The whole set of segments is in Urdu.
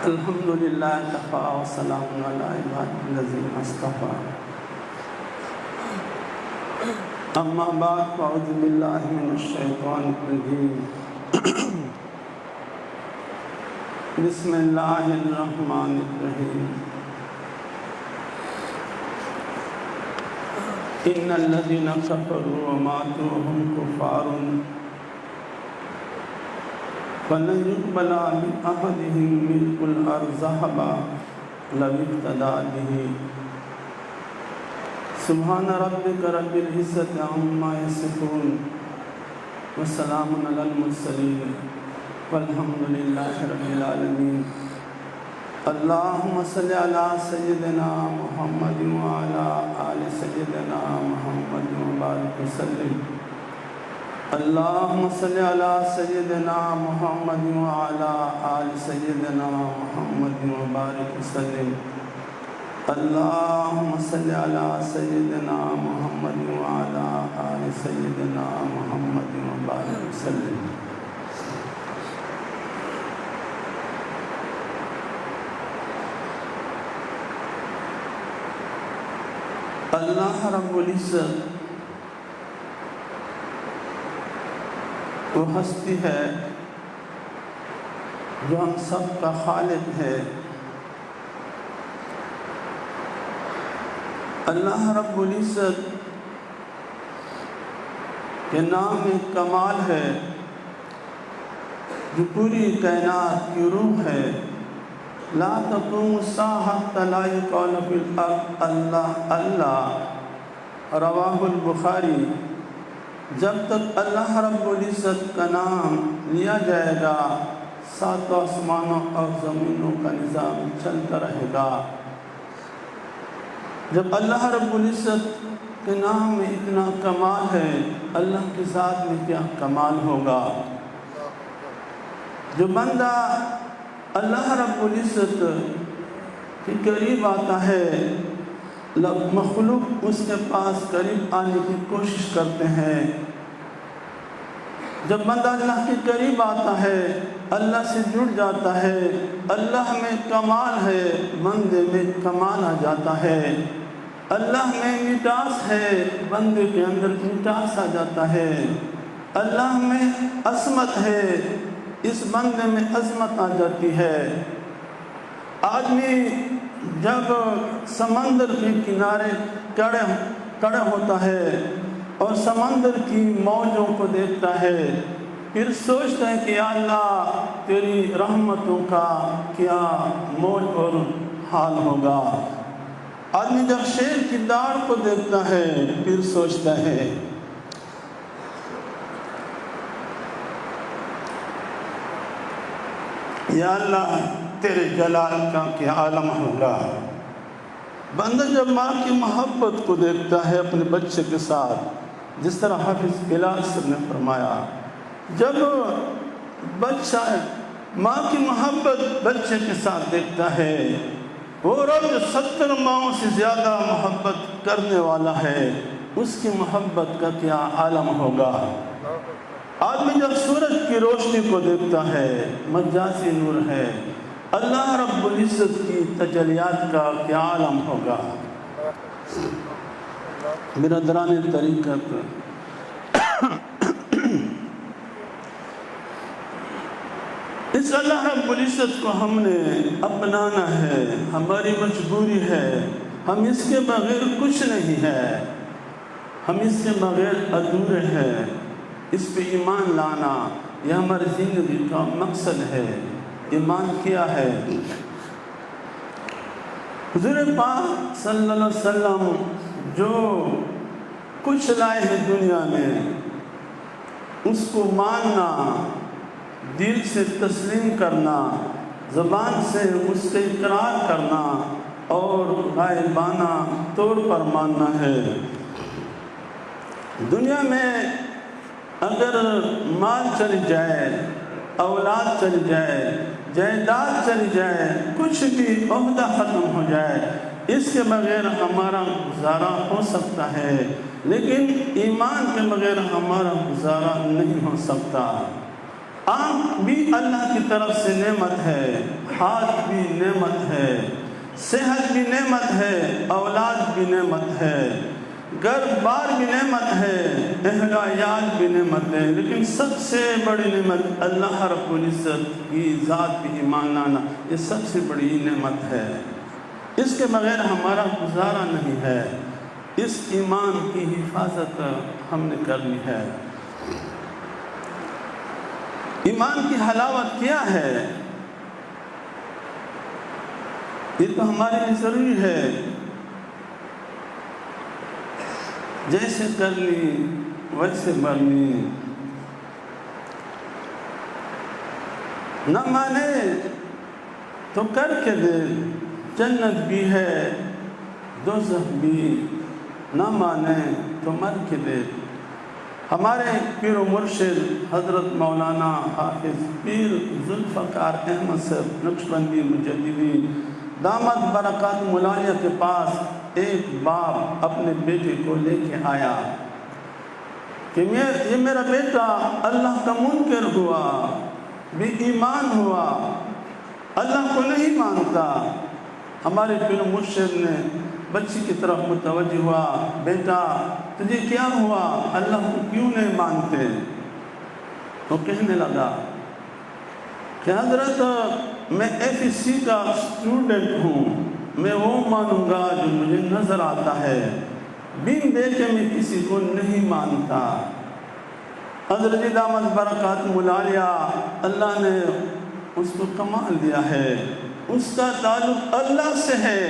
الحمد للہ کفا وسلام علی عبادہ الذین اصطفیٰ اما بعد فاعوذ باللہ من الشیطان الرجیم بسم اللہ الرحمن الرحیم ان الذین کفروا وماتوا وهم کفار فلن يقبل من أحدهم ملء الأرض ذهبا لو افتدى به سبحان ربك رب العزة عما يصفون وسلام على المرسلين والحمد لله رب العالمين اللهم صل على سيدنا محمد وعلى آل سيدنا محمد وبارك وسلم اللهم صل على سيدنا محمد وعلى آل سيدنا محمد وبارك وسلم اللهم صل على سيدنا محمد وعلى آل سيدنا محمد وبارك وسلم اللہ رب العزت وہ ہستی ہے جو ہم سب کا خالق ہے۔ اللہ رب العزت کے نام میں کمال ہے جو پوری کائنات کی روح ہے۔ لا تقوم الساعة حتى لا يقال في الأرض اللہ اللہ، رواہ البخاری۔ جب تک اللہ رب العزت کا نام لیا جائے گا ساتوں آسمانوں اور زمینوں کا نظام چلتا رہے گا۔ جب اللہ رب العزت کے نام میں اتنا کمال ہے، اللہ کی ذات میں کیا کمال ہوگا۔ جو بندہ اللہ رب العزت کے قریب آتا ہے، مخلوق اس کے پاس قریب آنے کی کوشش کرتے ہیں۔ جب بندہ اللہ کے قریب آتا ہے، اللہ سے جڑ جاتا ہے، اللہ میں کمال ہے، بندے میں کمال آ جاتا ہے۔ اللہ میں مٹاس ہے، بندے کے اندر مٹاس آ جاتا ہے۔ اللہ میں عظمت ہے، اس بندے میں عظمت آ جاتی ہے۔ آدمی جب سمندر کے کنارے کھڑا ہوتا ہے اور سمندر کی موجوں کو دیکھتا ہے، پھر سوچتا ہے کہ یا اللہ تیری رحمتوں کا کیا موج اور حال ہوگا۔ آدمی جب شیر کی داڑھ کو دیکھتا ہے، پھر سوچتا ہے یا اللہ تیرے جلال کا کیا عالم ہوگا۔ بندہ جب ماں کی محبت کو دیکھتا ہے اپنے بچے کے ساتھ، جس طرح حافظ بلال صاحب نے فرمایا، جب بچہ ماں کی محبت بچے کے ساتھ دیکھتا ہے، وہ رب 70 ماؤں سے زیادہ محبت کرنے والا ہے، اس کی محبت کا کیا عالم ہوگا۔ آدمی جب سورج کی روشنی کو دیکھتا ہے، مجازی نور ہے، اللہ رب العزت کی تجلیات کا کیا عالم ہوگا۔ برادران طریقت، اس اللہ رب العزت کو ہم نے اپنانا ہے، ہماری مجبوری ہے۔ ہم اس کے بغیر کچھ نہیں ہے، ہم اس کے بغیر ادھورے ہیں۔ اس پہ ایمان لانا یہ ہماری زندگی کا مقصد ہے۔ ایمان کیا ہے؟ حضور پاک صلی اللہ علیہ وسلم جو کچھ لائے ہیں دنیا میں، اس کو ماننا، دل سے تسلیم کرنا، زبان سے اس کا اقرار کرنا اور غائبانہ طور پر ماننا ہے۔ دنیا میں اگر مال چلی جائے، اولاد چلی جائے، جائیداد چلی جائے، کچھ بھی عہدہ ختم ہو جائے، اس کے بغیر ہمارا گزارا ہو سکتا ہے، لیکن ایمان کے بغیر ہمارا گزارا نہیں ہو سکتا۔ آنکھ بھی اللہ کی طرف سے نعمت ہے، ہاتھ بھی نعمت ہے، صحت بھی نعمت ہے، اولاد بھی نعمت ہے، گھر بار بھی نعمت ہے، اہل عیال بھی نعمت ہے، لیکن سب سے بڑی نعمت اللہ رب العزت کی ذات پہ ایمان لانا، یہ سب سے بڑی نعمت ہے۔ اس کے بغیر ہمارا گزارا نہیں ہے۔ اس ایمان کی حفاظت ہم نے کرنی ہے۔ ایمان کی حلاوت کیا ہے؟ یہ تو ہمارے لیے ضروری ہے۔ جیسے کرنی ویسے برنی، نہ مانے تو کر کے دے، جنت بھی ہے دوزخ بھی، نہ مانے تو مر کے دے۔ ہمارے پیر و مرشد حضرت مولانا حافظ پیر ذوالفقار احمد صاحب نقشبندی مجددی دامت برکات ملالیہ کے پاس ایک باپ اپنے بیٹے کو لے کے آیا کہ یہ میرا بیٹا اللہ کا منکر ہوا، بے ایمان ہوا، اللہ کو نہیں مانتا۔ ہمارے پیر و مرشد نے بچی کی طرف متوجہ ہوا، بیٹا تجھے کیا ہوا، اللہ کو کیوں نہیں مانتے؟ وہ کہنے لگا کہ حضرت میں FSC کا اسٹوڈنٹ ہوں، میں وہ مانوں گا جو مجھے نظر آتا ہے، بن دیکھے میں کسی کو نہیں مانتا۔ حضرت دامت برکات ملالیہ اللہ نے اس کو کمال دیا ہے، اس کا تعلق اللہ سے ہے،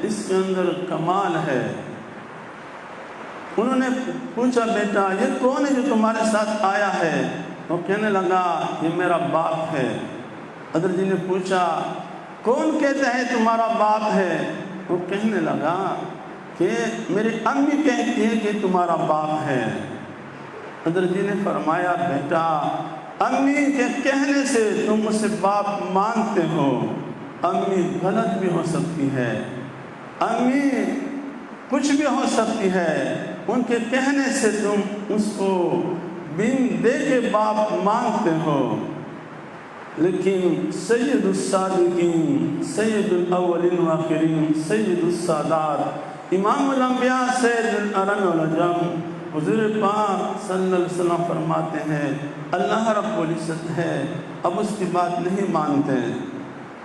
اس کے اندر کمال ہے۔ انہوں نے پوچھا بیٹا یہ کون ہے جو تمہارے ساتھ آیا ہے؟ وہ کہنے لگا یہ میرا باپ ہے۔ حضرت جی نے پوچھا کون کہتا ہے تمہارا باپ ہے؟ وہ کہنے لگا کہ میری امی کہتی ہے کہ تمہارا باپ ہے۔ حضرت جی نے فرمایا بیٹا امی کے کہنے سے تم اسے باپ مانتے ہو، امی غلط بھی ہو سکتی ہے، امی کچھ بھی ہو سکتی ہے، ان کے کہنے سے تم اس کو بن دے کے باپ مانتے ہو، لیکن سید الصادقین، سید الاولین والآخرین، سید السادات، امام الانبیاء، سید الارم والعجم، حضور پاک صلی اللہ علیہ وسلم فرماتے ہیں اللہ رب العزت ہے، اب اس کی بات نہیں مانتے۔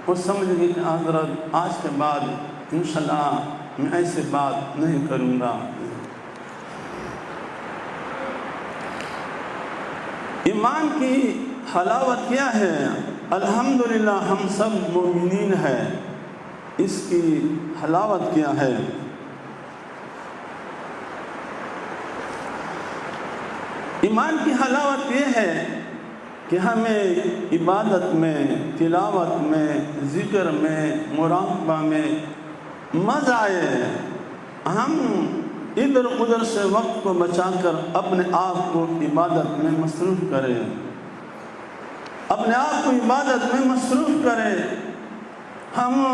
وہ سمجھ گئی کہ حضرت آج کے بعد انشاءاللہ میں ایسے بات نہیں کروں گا۔ ایمان کی حلاوت کیا ہے؟ الحمدللہ ہم سب مومنین ہیں، اس کی حلاوت کیا ہے؟ ایمان کی حلاوت یہ ہے کہ ہمیں عبادت میں، تلاوت میں، ذکر میں، مراقبہ میں مزہ آئے، ہم ادھر ادھر سے وقت کو بچا کر اپنے آپ کو عبادت میں مصروف کریں، اپنے آپ کو عبادت میں مصروف کریں۔ ہم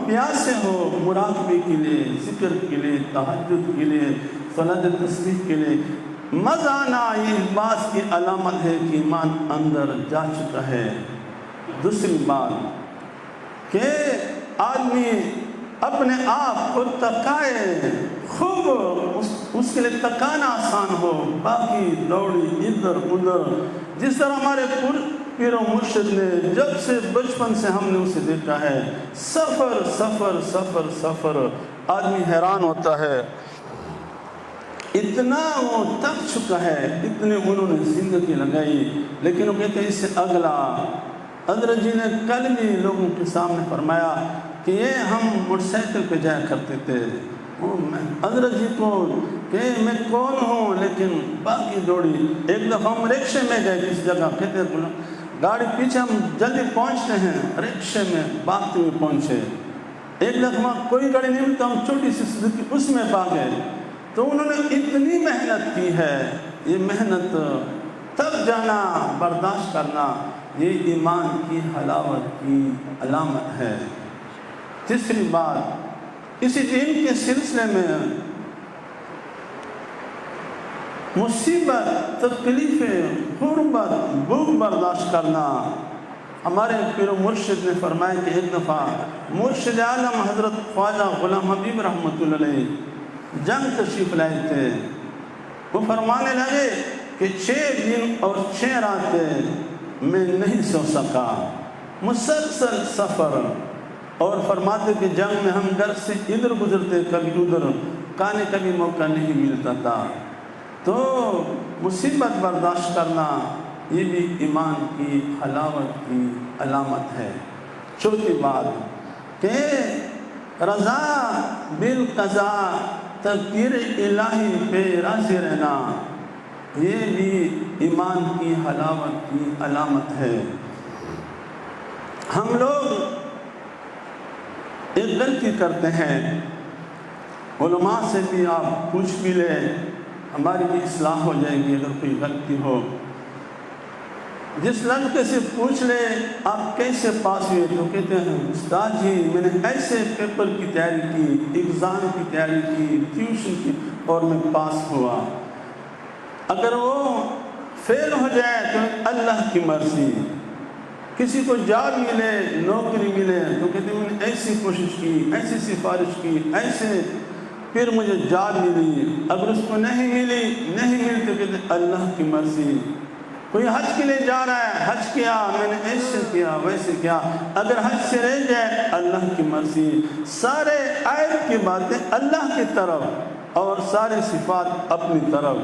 پیاسے ہو مراقبے کے لیے، ذکر کے لیے، تہجد کے لیے، صلاۃ تسبیح کے لیے، مزہ آنا یہ بات کی علامت ہے کہ ایمان اندر جا چکا ہے۔ دوسری بات کہ آدمی اپنے آپ کو تکائے، خوب اس کے لیے تکانا آسان ہو، باقی دوڑی ادھر ادھر، جس طرح ہمارے پیر و مرشد نے جب سے بچپن سے ہم نے اسے دیکھا ہے، سفر سفر سفر سفر، آدمی حیران ہوتا ہے اتنا وہ تک چکا ہے، اتنے انہوں نے زندگی لگائی، لیکن وہ کہتے ہیں اس سے اگلا۔ حضرت جی نے کل بھی لوگوں کے سامنے فرمایا کہ یہ ہم موٹر سائیکل پہ جایا کرتے تھے، حضرت جی کو کہ میں کون ہوں، لیکن باقی دوڑی۔ ایک دفعہ ہم رکشے میں گئے کس جگہ، کہتے ہیں گاڑی پیچھے ہم جلدی پہنچتے ہیں، رکشے میں بھاگتے ہوئے پہنچے۔ ایک دفعہ کوئی گاڑی نہیں ملتا، ہم چھوٹی سی سوزوکی اس میں بھاگے۔ تو انہوں نے اتنی محنت کی ہے، یہ محنت تب جانا، برداشت کرنا، یہ ایمان کی حلاوت کی علامت ہے۔ تیسری بات، اسی دین کے سلسلے میں مصیبت، تکلیفیں، غربت بھوک برداشت کرنا۔ ہمارے پیر و مرشد نے فرمایا کہ ایک دفعہ مرشد عالم حضرت خواجہ غلام حبیب رحمۃ اللہ علیہ جنگ تشریف لائے تھے۔ وہ فرمانے لگے کہ 6 دن اور 6 راتیں میں نہیں سو سکا، مسلسل سفر، اور فرماتے کہ جنگ میں ہم گھر سے ادھر گزرتے کبھی ادھر، کھانے کا بھی موقع نہیں ملتا تھا۔ تو مصیبت برداشت کرنا یہ بھی ایمان کی حلاوت کی علامت ہے۔ چوتھی بات کہ رضا بالقضاء، تقدیر الہی پہ راضی رہنا، یہ بھی ایمان کی حلاوت کی علامت ہے۔ ہم لوگ ایک غلطی کرتے ہیں، علماء سے بھی آپ پوچھ بھی لیں، ہماری بھی اصلاح ہو جائے گی اگر کوئی غلطی ہو۔ جس لڑکے سے پوچھ لے آپ کیسے پاس ہوئے تو کہتے ہیں استاد جی میں نے ایسے پیپر کی تیاری کی، ایگزام کی تیاری کی، ٹیوشن کی، اور میں پاس ہوا۔ اگر وہ فیل ہو جائے تو اللہ کی مرضی، کسی کو جاب ملے، نوکری ملے تو کہتے ہیں میں نے ایسی کوشش کی، ایسی سفارش کی، ایسے پھر مجھے جاب ملی، اگر اس کو نہیں ملی تو کہتے ہیں اللہ کی مرضی۔ کوئی حج کے لیے جا رہا ہے، حج کیا، میں نے ایسے کیا ویسے کیا، اگر حج سے رہ جائے اللہ کی مرضی۔ سارے عیب کی باتیں اللہ کی طرف اور سارے صفات اپنی طرف۔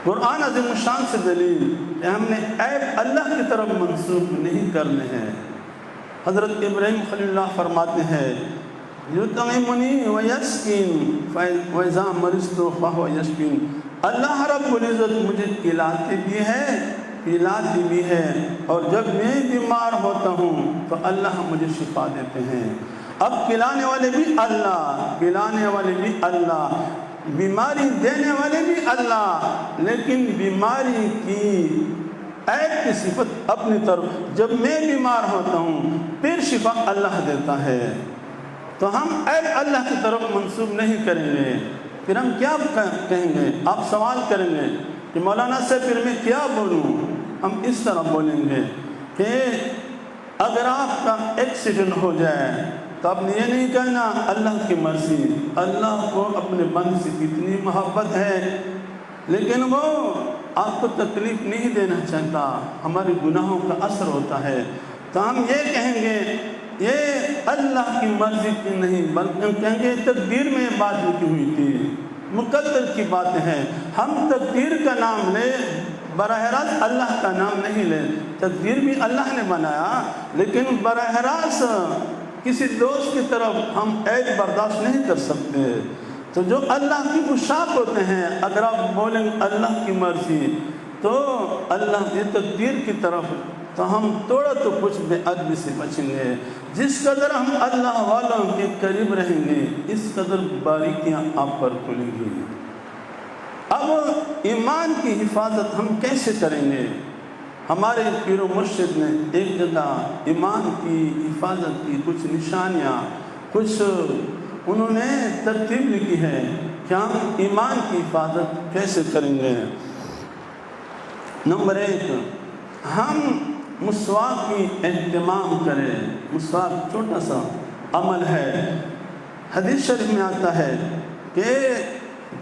قرآن عظیم الشان سے دلیل کہ ہم نے عیب اللہ کی طرف منسوب نہیں کرنے ہیں۔ حضرت ابراہیم خلیل اللہ فرماتے ہیں یطعمنی ویسقین وَإِذَا مَرِضْتُ فَهُوَ یشفین، اللہ رب العزت مجھے کھلاتے بھی ہے، پلاتے بھی ہے، اور جب میں بیمار ہوتا ہوں تو اللہ مجھے شفا دیتے ہیں۔ اب کھلانے والے بھی اللہ، پلانے والے بھی اللہ، بیماری دینے والے بھی اللہ، لیکن بیماری کی عیب کی صفت اپنی طرف۔ جب میں بیمار ہوتا ہوں پھر شفا اللہ دیتا ہے، تو ہم عیب اللہ کی طرف منسوب نہیں کریں گے۔ پھر ہم کیا کہیں گے؟ آپ سوال کریں گے کہ مولانا سے پھر میں کیا بولوں؟ ہم اس طرح بولیں گے کہ اگر آپ کا ایکسیڈنٹ ہو جائے تو آپ نے یہ نہیں کہنا اللہ کی مرضی، اللہ کو اپنے بند سے کتنی محبت ہے لیکن وہ آپ کو تکلیف نہیں دینا چاہتا، ہمارے گناہوں کا اثر ہوتا ہے، تو ہم یہ کہیں گے یہ اللہ کی مرضی کی نہیں بلکہ ہم کہیں گے تقدیر میں یہ بات لکھی ہوئی تھی، مقدر کی باتیں ہیں۔ ہم تقدیر کا نام لیں، براہ راست اللہ کا نام نہیں لیں۔ تقدیر بھی اللہ نے بنایا لیکن براہ راست کسی دوست کی طرف ہم عیب برداشت نہیں کر سکتے۔ تو جو اللہ کی مشاق ہوتے ہیں اگر آپ بولیں اللہ کی مرضی تو اللہ کی تقدیر کی طرف، تو ہم تھوڑا تو کچھ بے ادبی سے بچیں گے۔ جس قدر ہم اللہ والوں کے قریب رہیں گے اس قدر باریکیاں آپ پر کھلیں گی۔ اب ایمان کی حفاظت ہم کیسے کریں گے؟ ہمارے پیر و مرشد نے ایک جگہ ایمان کی حفاظت کی کچھ نشانیاں، کچھ انہوں نے ترتیب لکھی ہے کہ ہم ایمان کی حفاظت کیسے کریں گے۔ نمبر 1، ہم مسواک کی اہتمام کریں۔ مسواک چھوٹا سا عمل ہے، حدیث شریف میں آتا ہے کہ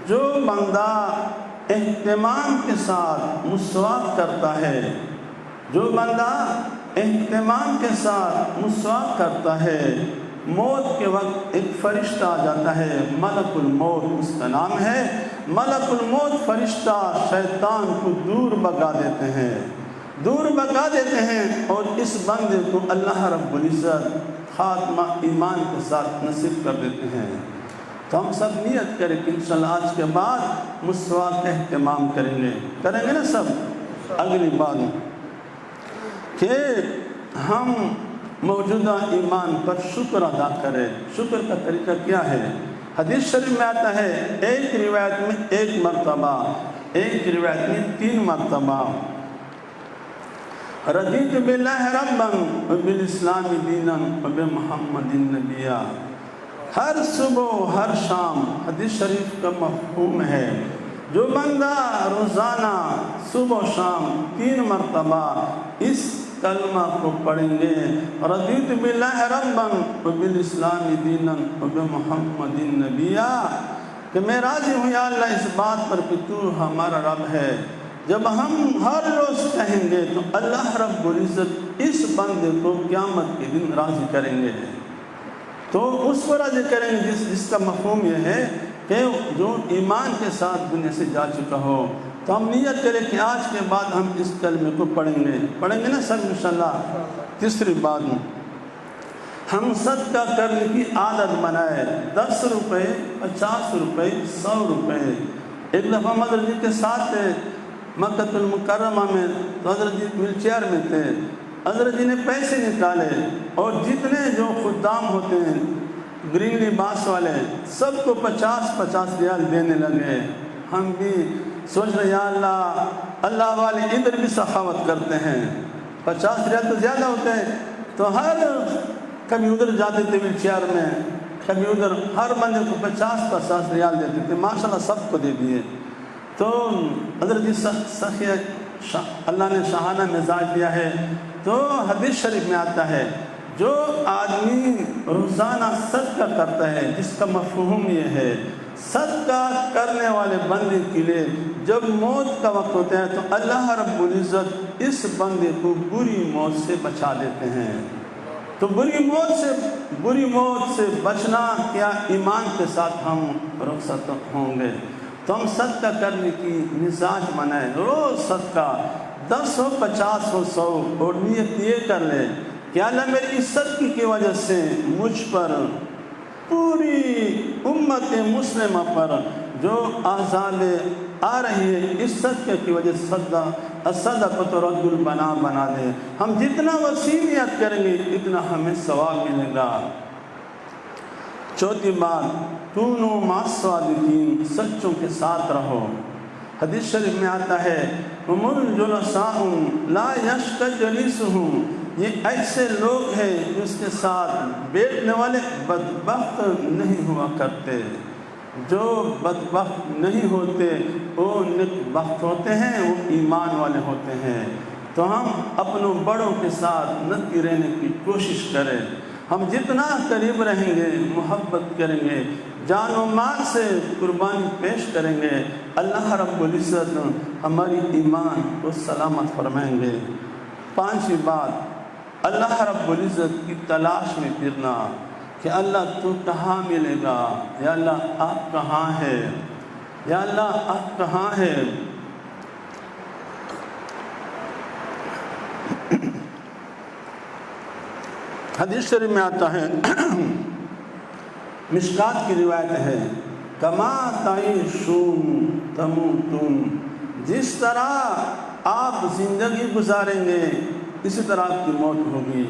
جو بندہ اہتمام کے ساتھ مسواک کرتا ہے، جو بندہ اہتمام کے ساتھ مسواک کرتا ہے، موت کے وقت ایک فرشتہ آ جاتا ہے، ملک الموت اس کا نام ہے۔ ملک الموت فرشتہ شیطان کو دور بھگا دیتے ہیں اور اس بندے کو اللہ رب العزت خاتمہ ایمان کے ساتھ نصیب کر دیتے ہیں۔ تو ہم سب نیت کریں کہ انشاءاللہ آج کے بعد مسواک کا اہتمام کریں گے نا سب۔ اگلی بات کہ ہم موجودہ ایمان پر شکر ادا کریں۔ شکر کا طریقہ کیا ہے؟ حدیث شریف میں آتا ہے ایک روایت میں 1 مرتبہ، ایک روایت میں 3 مرتبہ، رضیت باللہ ربا وبالاسلام دینا وبمحمد نبیا۔ ہر صبح ہر شام حدیث شریف کا مفہوم ہے جو بندہ روزانہ صبح و شام 3 مرتبہ اس کلمہ کو پڑھیں گے، رضیت باللہ ربا وبالاسلام دینا وبمحمد نبیا، کہ میں راضی ہوں یا اللہ اس بات پر کہ تو ہمارا رب ہے. جب ہم ہر روز کہیں گے تو اللہ رب العزت اس بندے کو قیامت کے دن راضی کریں گے. تو اس کو راضی کریں گے جس کا مفہوم یہ ہے کہ جو ایمان کے ساتھ دنیا سے جا چکا ہو. تو ہم نیت کریں کہ آج کے بعد ہم اس کلمے کو پڑھیں گے نا سب انشاءاللہ. تیسری بات، ہم صدقہ کرنے کی عادت بنائے. 10 روپے، 50 روپے، 100 روپے. ایک دفعہ حضرت جی کے ساتھ تھے مکہ المکرمہ میں، تو حضرت جی ویل چیئر میں تھے. حضرت جی نے پیسے نکالے اور جتنے جو خدام ہوتے ہیں گرین لباس والے سب کو 50 ریال دینے لگے. ہم بھی سوچ رہے یا اللہ والے ادھر بھی سخاوت کرتے ہیں. 50 ریال تو زیادہ ہوتے ہیں، تو کبھی ادھر جاتے تھے ویل چیئر میں، کبھی ادھر، ہر بندے کو 50 ریال دیتے تھے. ماشاءاللہ سب کو دے دیے. تو حضرت جی سخی اللہ نے شاہانہ مزاج دیا ہے. تو حدیث شریف میں آتا ہے جو آدمی روزانہ صدقہ کرتا ہے، جس کا مفہوم یہ ہے صدقہ کرنے والے بندے کے لیے جب موت کا وقت ہوتا ہے تو اللہ رب العزت اس بندے کو بری موت سے بچا دیتے ہیں. تو بری موت سے بچنا کیا ایمان کے ساتھ ہم رخصت ہوں گے. تو ہم صدقہ کرنے کی مزاج بنائیں. روز صدقہ 10 ہو، 50 ہو، 100، اور نیت یہ کر لے کہ اللہ میری اس صدقے کی وجہ سے مجھ پر، پوری امت مسلمہ پر جو عذاب آ رہی ہے، اس صدقے کی وجہ سے صدقۃ رد البنا بنا دے. ہم جتنا وسیع نیت کریں گے اتنا ہمیں ثواب ملے گا. چوتھی بات، کونوا مع الصادقین، سچوں کے ساتھ رہو. حدیث شریف میں آتا ہے ہم الجلساء لا یشقی جلیسہم، یہ ایسے لوگ ہیں جس کے ساتھ بیٹھنے والے بدبخت نہیں ہوا کرتے. جو بدبخت نہیں ہوتے وہ نیک بخت ہوتے ہیں، وہ ایمان والے ہوتے ہیں. تو ہم اپنوں بڑوں کے ساتھ نتی رہنے کی کوشش کریں. ہم جتنا قریب رہیں گے، محبت کریں گے، جان و مال سے قربانی پیش کریں گے، اللہ رب العزت ہماری ایمان کو سلامت فرمائیں گے. 5ویں بات، اللہ رب العزت کی تلاش میں پھرنا کہ اللہ تو کہاں ملے گا، یا اللہ آپ کہاں ہے، یا اللہ آپ کہاں ہے. حدیث شریف میں آتا ہے، مشکات کی روایت ہے، کما تعیشون تموتون، جس طرح آپ زندگی گزاریں گے اسی طرح آپ کی موت ہوگی.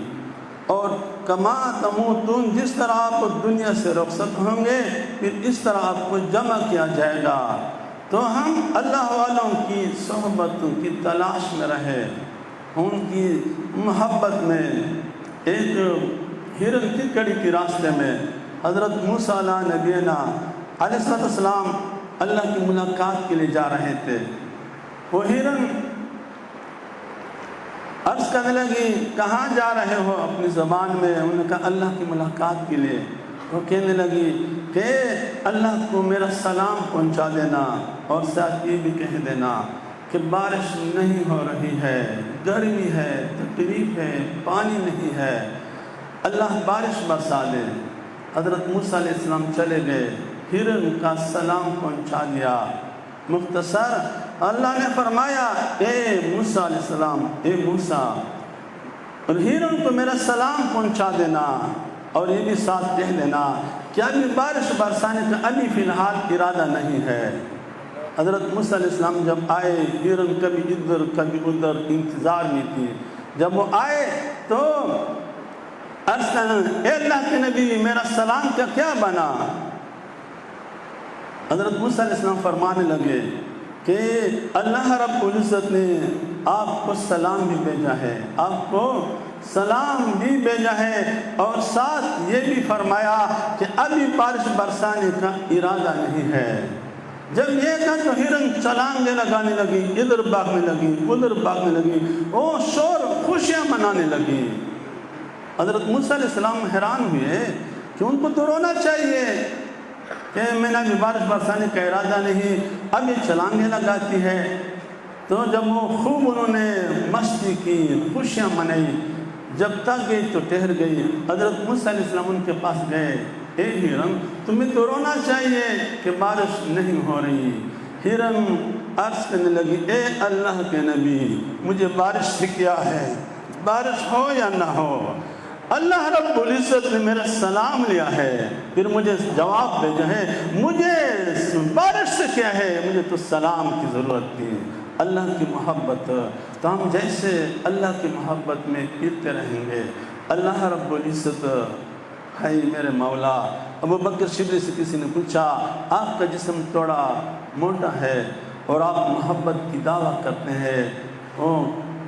اور کما تموتون، جس طرح آپ دنیا سے رخصت ہوں گے پھر اس طرح آپ کو جمع کیا جائے گا. تو ہم اللہ والوں کی صحبت کی تلاش میں رہے، ان کی محبت میں. ایک ہرن کی کڑی کے راستے میں حضرت موسیٰ علیہ نبینا علیہ السلام اللہ کی ملاقات کے لیے جا رہے تھے. وہ ہرن عرض کرنے لگی کہاں جا رہے ہو، اپنی زبان میں. انہوں نے کہا اللہ کی ملاقات کے لیے. وہ کہنے لگی کہ اللہ کو میرا سلام پہنچا دینا اور ساتھ یہ بھی کہہ دینا کہ بارش نہیں ہو رہی ہے، گرمی ہے، تکلیف ہے، پانی نہیں ہے، اللہ بارش برسا دے. حضرت موسیٰ علیہ السلام چلے گئے، ہرن کا سلام پہنچا دیا. مختصر اللہ نے فرمایا اے موسیٰ علیہ السلام، اے موسیٰ، اور ہرن کو میرا سلام پہنچا دینا اور یہ بھی ساتھ کہہ دینا کہ ابھی بارش برسانے کا ابھی فی الحال ارادہ نہیں ہے. حضرت موسیٰ علیہ السلام جب آئے، ہرن کبھی ادھر کبھی ادھر انتظار میں تھی. جب وہ آئے تو عرض اے اللہ کے نبی میرا سلام کا کیا بنا. حضرت موسیٰ علیہ السلام فرمانے لگے کہ اللہ رب العزت نے آپ کو سلام بھی بھیجا ہے، آپ کو سلام بھی بھیجا ہے، اور ساتھ یہ بھی فرمایا کہ ابھی بارش برسانے کا ارادہ نہیں ہے. جب یہ تھا تو ہرن چھلانگیں لگانے لگی، ادھر بھاگنے لگی، ادھر بھاگنے لگی، وہ شور خوشیاں منانے لگی۔ حضرت موسیٰ علیہ السلام حیران ہوئے کہ ان کو تو رونا چاہیے کہ میں نے ابھی بارش برسانے کا ارادہ نہیں، اب یہ چھلانگیں لگاتی ہے۔ تو جب وہ خوب انہوں نے مستی کی، خوشیاں منائی، جب تک گئی تو ٹھہر گئی۔ حضرت موسیٰ علیہ السلام ان کے پاس گئے، اے ہرن تمہیں تو رونا چاہیے کہ بارش نہیں ہو رہی۔ ہرن عرض کرنے لگی، اے اللہ کے نبی، مجھے بارش سے کیا ہے، بارش ہو یا نہ ہو، اللہ رب العزت نے میرا سلام لیا ہے، پھر مجھے جواب بھیجا ہے، مجھے بارش سے کیا ہے، مجھے تو سلام کی ضرورت تھی۔ اللہ کی محبت، تو ہم جیسے اللہ کی محبت میں گرتے رہیں گے۔ اللہ رب العزت ہے میرے مولا۔ ابو بکر شبلی سے کسی نے پوچھا، آپ کا جسم تھوڑا موٹا ہے اور آپ محبت کی دعویٰ کرتے ہیں، وہ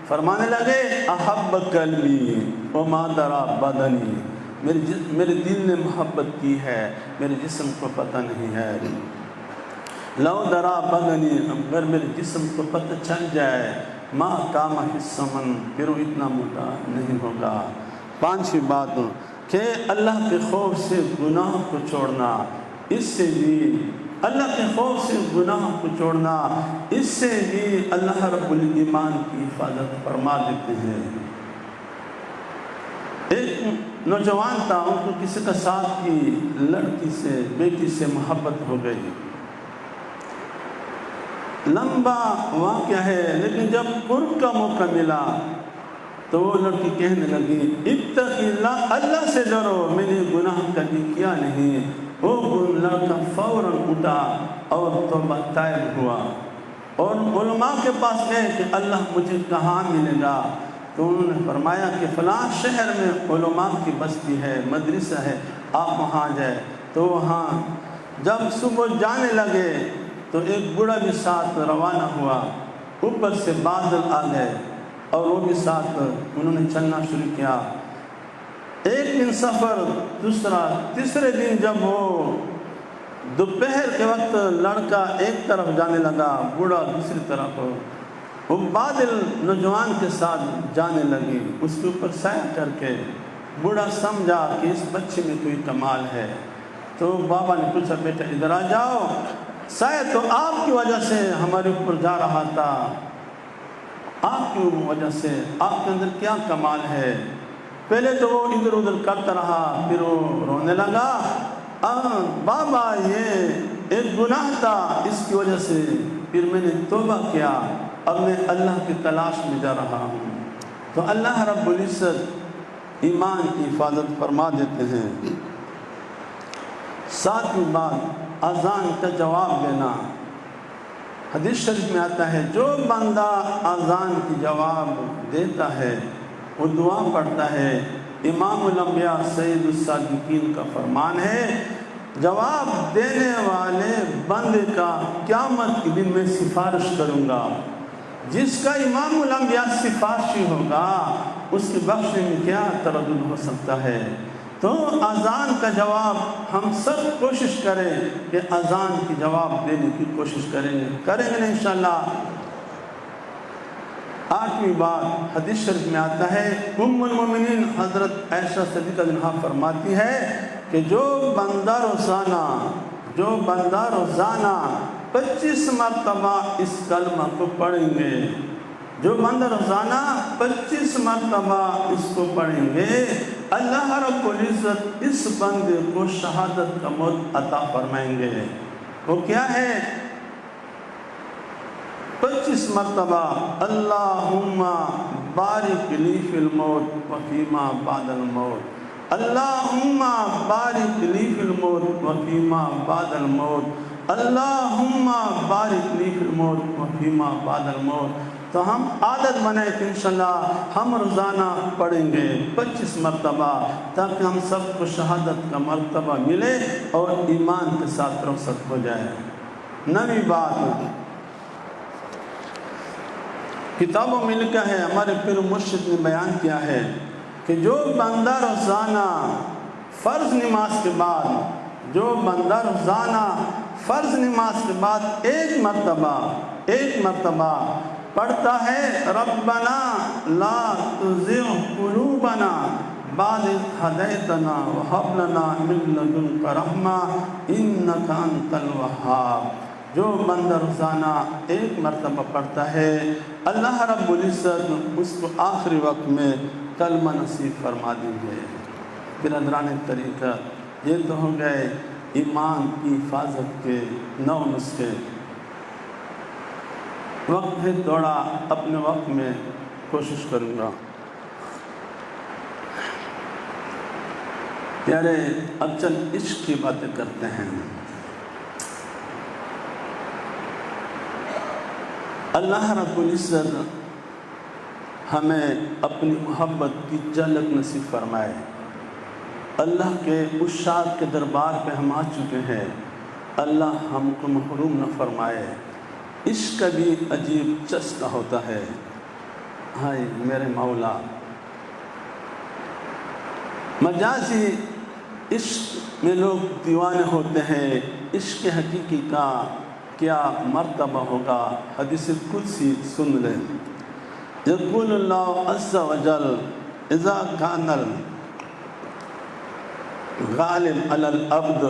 فرمانے لگے، احب قلبی وما درا بدنی، میرے دل نے محبت کی ہے، میرے جسم کو پتہ نہیں ہے۔ لو درا بدنی، اگر میرے جسم کو پتہ چل جائے، ما کام فی السمن، پھر وہ اتنا موٹا نہیں ہوگا۔ پانچویں بات کہ اللہ کے خوف سے گناہ کو چھوڑنا، اس سے بھی اللہ کے خوف سے گناہ کو چھوڑنا، اس سے بھی اللہ رب الایمان کی حفاظت فرما دیتے ہیں۔ ایک نوجوان تھا، ان کو کسی کا ساتھ کی لڑکی سے، بیٹی سے محبت ہو گئی۔ لمبا واقعہ ہے، لیکن جب قرب کا موقع ملا تو وہ لڑکی کہنے لگی، اتق اللہ، اللہ سے ڈرو، میں نے گناہ کبھی کیا نہیں۔ وہ لڑکا فوراً اٹھا اور توبہ طائب ہوا، اور علماء کے پاس گئے کہ اللہ مجھے کہاں ملے گا؟ تو انہوں نے فرمایا کہ فلاں شہر میں علماء کی بستی ہے، مدرسہ ہے، آپ وہاں جائے۔ تو وہاں جب صبح جانے لگے تو ایک بوڑھا بھی ساتھ روانہ ہوا، اوپر سے بادل آ گئے اور وہ بھی ساتھ انہوں نے چلنا شروع کیا۔ ایک دن سفر، دوسرا، تیسرے دن جب وہ دوپہر کے وقت لڑکا ایک طرف جانے لگا، بوڑھا دوسری طرف، وہ بادل نوجوان کے ساتھ جانے لگی، اس کے اوپر سایہ کر کے۔ بوڑھا سمجھا کہ اس بچے میں کوئی کمال ہے، تو بابا نے پوچھا، بیٹا ادھر آ جاؤ، سایہ تو آپ کی وجہ سے ہمارے اوپر جا رہا تھا، آپ کی وجہ سے، آپ کے اندر کیا کمال ہے؟ پہلے تو وہ ادھر ادھر کرتا رہا، پھر وہ رونے لگا، بابا یہ ایک گناہ تھا، اس کی وجہ سے پھر میں نے توبہ کیا، اب میں اللہ کی تلاش میں جا رہا ہوں۔ تو اللہ رب العزت ایمان کی حفاظت فرما دیتے ہیں۔ ساتویں بات، اذان کا جواب دینا۔ حدیث شریف میں آتا ہے، جو بندہ اذان کی جواب دیتا ہے، وہ دعا پڑھتا ہے، امام الانبیاء سید الصادقین کا فرمان ہے، جواب دینے والے بندے کا قیامت کے دن میں سفارش کروں گا۔ جس کا امام الانبیاء سفارشی ہوگا، اس کے بخشنے میں کیا تردد ہو سکتا ہے؟ تو اذان کا جواب ہم سب کوشش کریں کہ اذان کی جواب دینے کی کوشش کریں گے انشاءاللہ۔ آٹھویں بات، حدیث شریف میں آتا ہے، ام المومنین حضرت عائشہ صدیقہ عنہا فرماتی ہے کہ جو بندہ روزانہ 25 مرتبہ اس کلمہ کو پڑھیں گے، جو بندہ روزانہ 25 مرتبہ اس کو پڑھیں گے، اللہ رب العزت اس بندے کو شہادت کا موت عطا فرمائیں گے۔ وہ کیا ہے؟ 25 مرتبہ اللہم بارک لی فی الموت وفیما بعد الموت، اللہم بارک لی فی الموت وفیما بعد الموت، اللہم بارک لی فی الموت وفیما بعد الموت۔ تو ہم عادت بنائیں کہ انشاءاللہ ہم روزانہ پڑھیں گے 25 مرتبہ، تاکہ ہم سب کو شہادت کا مرتبہ ملے اور ایمان کے ساتھ رخصت ہو جائے۔ نویں بات، کتابوں میں لکھا ہے، ہمارے پیر مرشد نے بیان کیا ہے کہ جو بندہ روزانہ فرض نماز کے بعد فرض نماز کے بعد ایک مرتبہ پڑھتا ہے ربنا لا تزغ قلوبنا بعد إذ هديتنا وهب لنا من لدنك رحمة إنك أنت الوهاب۔ جو بندہ روزانہ ایک مرتبہ پڑھتا ہے اللہ رب العزت اس کو آخری وقت میں کلمہ نصیب فرما دیں گے۔ برادران طریقہ، یہ تو ہو گئے ایمان کی حفاظت کے 9 نسخے۔ وقت ہے تھوڑا، اپنے وقت میں کوشش کروں گا۔ پیارے، اب چل عشق کی باتیں کرتے ہیں۔ اللہ رب العزت ہمیں اپنی محبت کی جھلک نصیب فرمائے۔ اللہ کے عشاق کے دربار پہ ہم آ چکے ہیں، اللہ ہم کو محروم نہ فرمائے۔ عشق کا بھی عجیب چسکا ہوتا ہے۔ ہائے میرے مولا، مجازی عشق میں لوگ دیوانے ہوتے ہیں، عشق حقیقی کا کیا مرتبہ ہوگا؟ حدیث قدسی سن لیں۔ یقول اللہ عز و جل اذا کان الغالب علی العبد،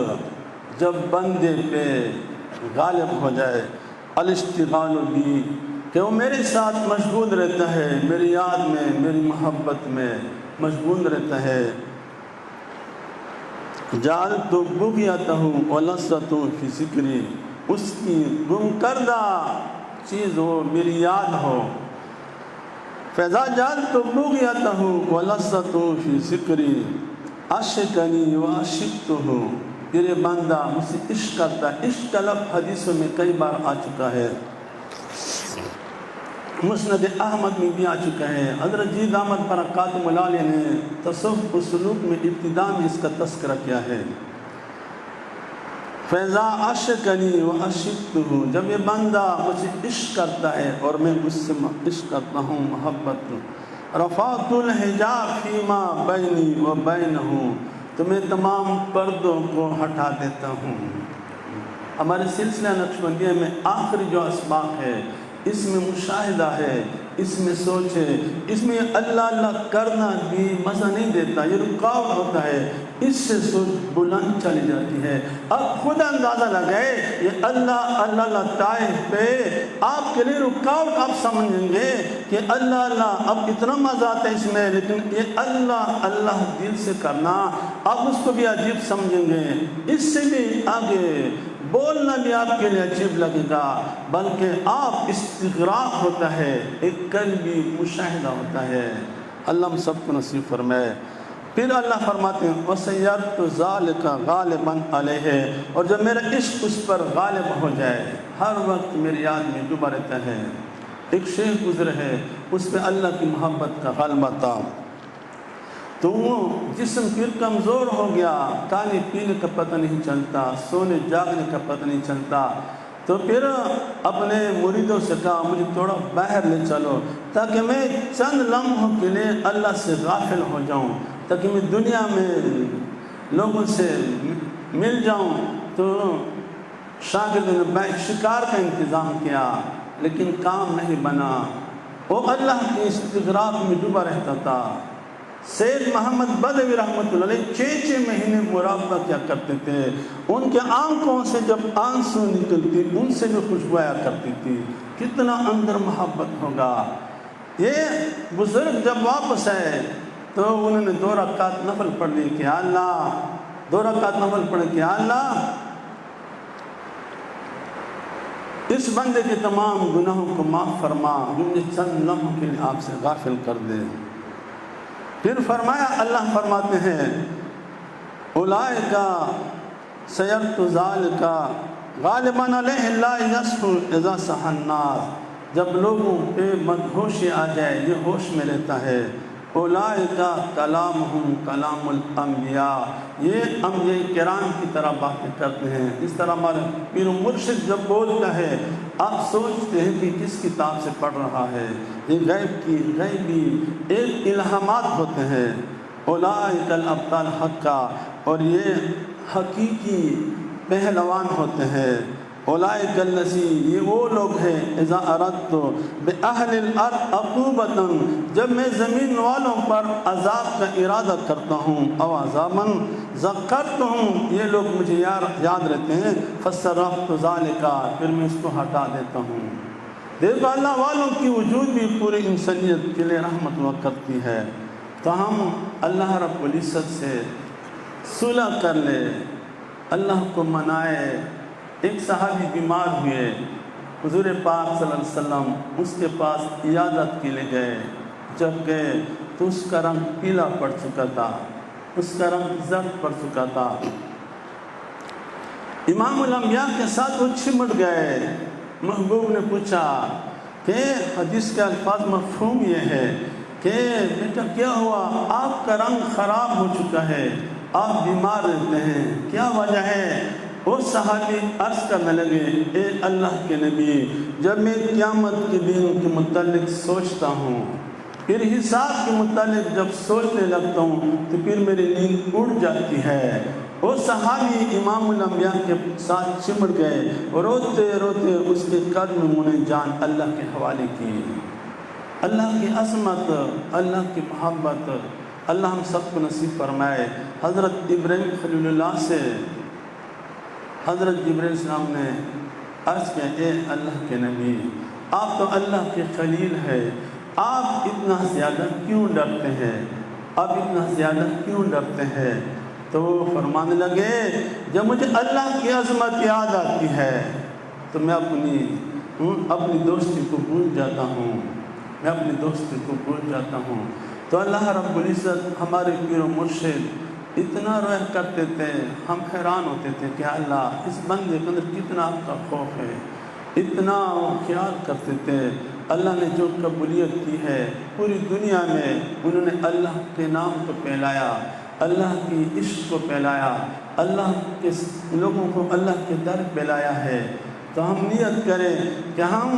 جب بندے پہ غالب ہو جائے الاشتغال بھی، کہ وہ میرے ساتھ مشغول رہتا ہے، میری یاد میں، میری محبت میں مشغول رہتا ہے، جعلت بغیتہ ولذۃ فی ذکری، اس کی گم کردہ چیز ہو، میری یاد ہو۔ فَإِذَا جَعَلْتُ بُغْيَتَهُ وَلَذَّتُ فِي ذِكْرِي عَشَقَنِي وَعَشِقْتُهُ، یہ بندہ مجھ سے عشق کرتا ہے۔ عشق کا لفظ حدیثوں میں کئی بار آ چکا ہے، مسند احمد میں بھی آ چکا ہے۔ حضرت جید احمد برکاتہ اللہ علیہ نے تصوف اسلوب میں ابتدا میں اس کا تذکرہ کیا ہے۔ فَإِذَا عَشَقَنِي وَعَشِقْتُهُ، جب یہ بندہ مجھ سے عشق کرتا ہے اور میں اس سے عشق کرتا ہوں، محبت، رفعت الحجاب فیما بینی و بینہ، تو میں تمام پردوں کو ہٹا دیتا ہوں۔ ہمارے سلسلہ نقشبندیہ میں آخری جو اسباق ہے، اس میں مشاہدہ ہے، اس میں سوچ ہے، اس میں اللہ اللہ کرنا بھی مزہ نہیں دیتا، یہ رکاوٹ ہوتا ہے، اس سے سوچ بلند چلی جاتی ہے۔ اب خود اندازہ لگائے، یہ اللہ اللہ طائف پہ آپ کے لیے رکاوٹ، آپ سمجھیں گے کہ اللہ اللہ اب اتنا مزہ آتا ہے اس میں، لیکن یہ اللہ اللہ دل سے کرنا آپ اس کو بھی عجیب سمجھیں گے، اس سے بھی آگے بولنا بھی آپ کے لیے عجیب لگے گا، بلکہ آپ استغراق ہوتا ہے، ایک قلبی مشاہدہ ہوتا ہے۔ اللہ ہم سب کو نصیب فرمائے۔ پھر اللہ فرماتے ہیں وَسَيَّرْتُ ذَلِكَ غَالِبًا عَلَيْهِ، اور جب میرا عشق اس پر غالب ہو جائے، ہر وقت میری یاد میں ڈوبا رہتا ہے۔ ایک شیخ گزرے ہے، اس پہ اللہ کی محبت کا غلبہ تھا، تو وہ جسم پھر کمزور ہو گیا، کھانے پینے کا پتہ نہیں چلتا، سونے جاگنے کا پتہ نہیں چلتا، تو پھر اپنے مریدوں سے کہا مجھے تھوڑا باہر لے چلو تاکہ میں چند لمحوں کے لیے اللہ سے غافل ہو جاؤں، تاکہ میں دنیا میں لوگوں سے مل جاؤں۔ تو شاگرد نے بیک شکار کا انتظام کیا، لیکن کام نہیں بنا، وہ اللہ کی استغراق میں ڈوبا رہتا تھا۔ سید محمد بدوی رحمۃ اللہ علیہ 6 مہینے مراقبہ کیا کرتے تھے، ان کے آنکھوں سے جب آنسو نکلتی ان سے بھی خوشبو آیا کرتی تھی، کتنا اندر محبت ہوگا۔ یہ بزرگ جب واپس آئے تو انہوں نے 2 رکعت نفل پڑھ لی کہ اللہ، 2 رکعت نفل پڑھ کہ اللہ اس بندے کے تمام گناہوں کو معاف فرما، مجھے چند لمحوں کے لیے آپ سے غافل کر دے۔ پھر فرمایا، اللہ فرماتے ہیں اولئک سیرت ذالک غالباً علیہ لا یصحو اذا صح الناس، جب لوگوں پہ مدہوشی آ جائے یہ ہوش میں رہتا ہے۔ اولئک کلامہم کلام الانبیاء، یہ انبیاء کرام کی طرح باتیں کرتے ہیں۔ اس طرح ہمارے پیر و مرشد جب بولتا ہے آپ سوچتے ہیں کہ کس کتاب سے پڑھ رہا ہے، یہ غیبی ایک الہامات ہوتے ہیں۔ اولئک الابطال حقا، اور یہ حقیقی پہلوان ہوتے ہیں۔ اولئک الذین، یہ وہ لوگ ہیں، اذا اردت باہل الارض عقوبۃ، جب میں زمین والوں پر عذاب کا ارادہ کرتا ہوں، او عذابا ذکرتہم، یہ لوگ مجھے یاد رہتے ہیں، فصرفت ذالک، پھر میں اس کو ہٹا دیتا ہوں۔ دیکھو اللہ والوں کی وجود بھی پوری انسانیت کے لیے رحمت ہوا کرتی ہے۔ تو ہم اللہ رب العزت سے صلح کر لے، اللہ کو منائے۔ ایک صحابی بیمار ہوئے، حضور پاک صلی اللہ علیہ وسلم اس کے پاس عیادت کے لیے گئے۔ جب گئے تو اس کا رنگ پیلا پڑ چکا تھا، اس کا رنگ زرد پڑ چکا تھا۔ امام الانبیاء کے ساتھ وہ چمٹ گئے۔ محبوب نے پوچھا کہ حدیث کے الفاظ مفہوم یہ ہے کہ بیٹا کیا ہوا، آپ کا رنگ خراب ہو چکا ہے، آپ بیمار رہتے ہیں، کیا وجہ ہے؟ وہ صحابی عرض کرنے لگے، اے اللہ کے نبی، جب میں قیامت کے دن کے متعلق سوچتا ہوں، پھر حساب کے متعلق جب سوچنے لگتا ہوں تو پھر میری نیند اڑ جاتی ہے۔ وہ صحابی امام الانبیاء کے ساتھ چمٹ گئے اور روتے روتے اس کے قدم منہ جان اللہ کے حوالے کی۔ اللہ کی عظمت، اللہ کی محبت اللہ ہم سب کو نصیب فرمائے۔ حضرت ابراہیم خلیل اللہ سے حضرت جبرائیل السلام نے عرض کیا، اے اللہ کے نبی، آپ تو اللہ کے خلیل ہے، آپ اتنا زیادہ کیوں ڈرتے ہیں، آپ اتنا زیادہ کیوں ڈرتے ہیں؟ تو وہ فرمانے لگے، جب مجھے اللہ کی عظمت یاد آتی ہے تو میں اپنی دوستی کو بھول جاتا ہوں، میں اپنی دوستی کو بھول جاتا ہوں۔ تو اللہ رب العزت ہمارے پیر و مرشد اتنا رویا کرتے تھے، ہم حیران ہوتے تھے کہ اللہ اس بندے کے اندر کتنا آپ کا خوف ہے، اتنا خیال کرتے تھے۔ اللہ نے جو قبولیت کی ہے پوری دنیا میں، انہوں نے اللہ کے نام کو پھیلایا، اللہ کی عشق کو پھیلایا، اللہ کے لوگوں کو اللہ کے در پھیلایا ہے۔ تو ہم نیت کریں کہ ہم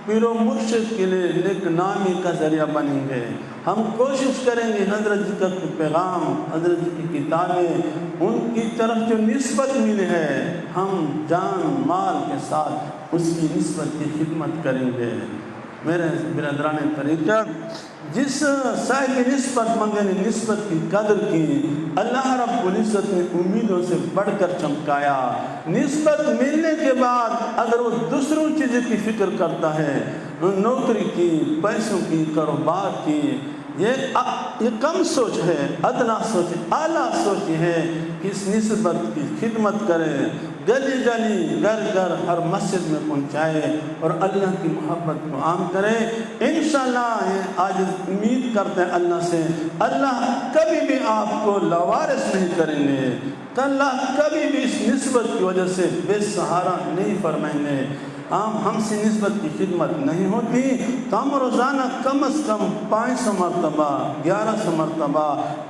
پیر و مرشد کے لیے نیک نامی کا ذریعہ بنیں گے۔ ہم کوشش کریں گے حضرت جی کا پیغام، حضرت جی کی کتابیں، ان کی طرف جو نسبت ملی ہے، ہم جان مال کے ساتھ اس کی نسبت کی خدمت کریں گے۔ میرے برادران طریقت، جس صاحب نسبت مندے نے نسبت کی قدر کی، اللہ رب العزت نے امیدوں سے بڑھ کر چمکایا۔ نسبت ملنے کے بعد اگر وہ دوسروں چیزوں کی فکر کرتا ہے، نوکری کی، پیسوں کی، کاروبار کی، یہ کم سوچ ہے، ادنا سوچ، اعلیٰ سوچ ہے کہ اس نسبت کی خدمت کرے، گلی گلی گھر گھر ہر مسجد میں پہنچائے اور اللہ کی محبت کو عام کرے۔ انشاءاللہ آج امید کرتے ہیں اللہ سے، اللہ کبھی بھی آپ کو لاوارث نہیں کریں گے، اللہ کبھی بھی اس نسبت کی وجہ سے بے سہارا نہیں فرمائیں گے۔ ہم سے نسبت کی خدمت نہیں ہوتی تو ہم روزانہ کم از کم 500 مرتبہ 1100 مرتبہ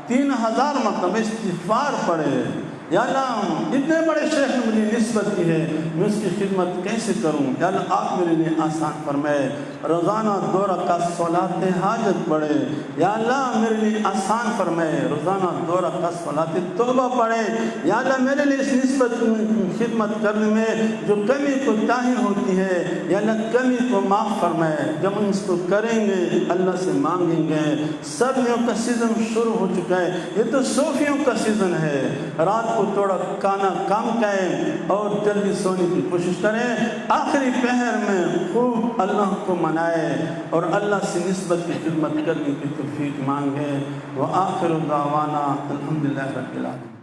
3000 مرتبہ استغفار پڑھے، یا اللہ اتنے بڑے شیخ نے مجھے نسبت کی ہے، میں اس کی خدمت کیسے کروں؟ یا اللہ آپ میرے لیے آسان فرمائے۔ روزانہ 2 رکعت صلاۃ حاجت پڑھے، یا اللہ میرے لیے آسان فرمائے۔ روزانہ 2 رکعت صلاۃ توبہ پڑھے، یا اللہ میرے لیے اس نسبت کی خدمت کرنے میں جو کمی کوتاہی ہوتی ہے، یا اللہ کمی کو معاف فرمائے۔ جب ہم اس کو کریں گے اللہ سے مانگیں گے۔ سردیوں کا سیزن شروع ہو چکا ہے، یہ تو صوفیوں کا سیزن ہے۔ رات کو تھوڑا کھانا کم کھائیں اور جلدی سونے کی کوشش کریں، آخری پہر میں خوب اللہ کو منائے اور اللہ سے نسبت کی خدمت کرنے کی توفیق مانگے۔ وآخر دعوانا الحمدللہ رب العالمین۔